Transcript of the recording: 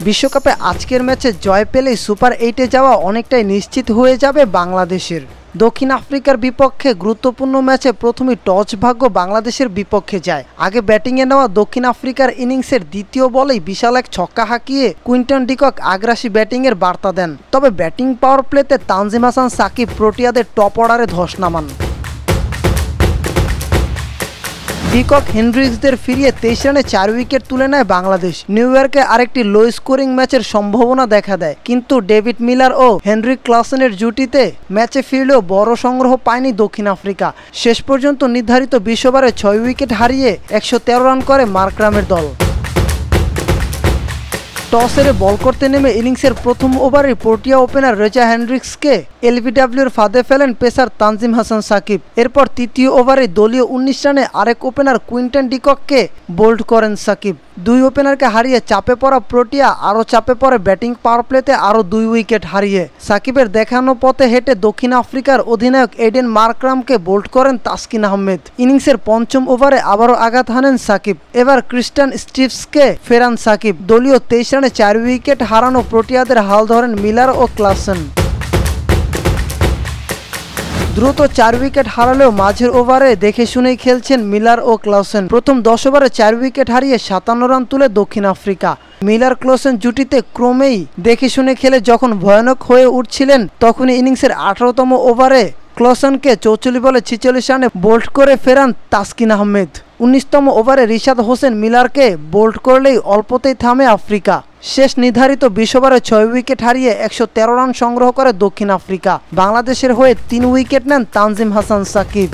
বিশ্বকাপে আজকের ম্যাচে জয় পেলেই সুপার 8-এ যাওয়া অনেকটাই নিশ্চিত হয়ে যাবে বাংলাদেশের। দক্ষিণ আফ্রিকার বিপক্ষে গুরুত্বপূর্ণ ম্যাচে প্রথমেই টস ভাগ্য বাংলাদেশের বিপক্ষে যায়। আগে ব্যাটিংয়ে নেওয়া দক্ষিণ আফ্রিকার ইনিংসের দ্বিতীয় বলেই বিশাল এক ছক্কা হাঁকিয়ে কুইন্টন ডিকক আগ্রাসী ব্যাটিংয়ের বার্তা দেন। তবে ব্যাটিং পাওয়ার প্লেতে তানজিম হাসান সাকিব প্রোটিয়াদের টপ অর্ডারে ধস নামান। ডিকক হেনড্রিক্সদের ফিরিয়ে 23 রানে 4 উইকেট তুলে নেয় বাংলাদেশ। নিউ ইয়র্কে আরেকটি লো স্কোরিং ম্যাচের সম্ভাবনা দেখা দেয়, কিন্তু ডেভিড মিলার ও হেনরিক ক্লাসেনের জুটিতে ম্যাচে ফিরলেও বড় সংগ্রহ পায়নি দক্ষিণ আফ্রিকা। শেষ পর্যন্ত নির্ধারিত 20 ওভারে 6 উইকেট হারিয়ে 113 রান করে মার্করামের দল। টস হেরে বল করতে নেমে ইনিংসের প্রথম ওভারে প্রোটিয়া ওপেনার রেজা হেনড্রিক্সকে এলবিডব্লিউর ফাঁদে ফেলেন পেসার তানজিম হাসান সাকিব। এরপর তৃতীয় ওভারে দলীয় 19 রানে আরেক ওপেনার কুইন্টন ডিকককে বোল্ড করেন সাকিব। 2 ওপেনারকে হারিয়ে চাপে পড়া প্রোটিয়া আরও চাপে পড়ে ব্যাটিং পাওয়ার প্লেতে আরও 2 উইকেট হারিয়ে। সাকিবের দেখানো পথে হেঁটে দক্ষিণ আফ্রিকার অধিনায়ক এডেন মার্করামকে বোল্ড করেন তাসকিন আহমেদ। ইনিংসের পঞ্চম ওভারে আবারও আঘাত হানেন সাকিব। এবার ক্রিস্টান স্টিভসকে ফেরান সাকিব। দলীয় 23 রানে 4 উইকেট হারানো প্রোটিয়াদের হাল ধরেন মিলার ও ক্লাসেন। দ্রুত 4 উইকেট হারালেও মাঝের ওভারে দেখে শুনেই খেলছেন মিলার ও ক্লাসেন। প্রথম 10 ওভারে 4 উইকেট হারিয়ে 57 রান তুলে দক্ষিণ আফ্রিকা। মিলার ক্লাসেন জুটিতে ক্রমেই দেখে শুনে খেলে যখন ভয়ানক হয়ে উঠছিলেন, তখনই ইনিংসের 18তম ওভারে ক্লাসেনকে 44 বলে 46 রানে বোল্ড করে ফেরান তাসকিন আহমেদ। 19তম ওভারে রিশাদ হোসেন মিলারকে বোল্ড করলেই অল্পতেই থামে আফ্রিকা। শেষ নির্ধারিত 20 ওভারে 6 উইকেট হারিয়ে 113 রান সংগ্রহ করে দক্ষিণ আফ্রিকা। বাংলাদেশের হয়ে 3 উইকেট নেন তানজিম হাসান সাকিব।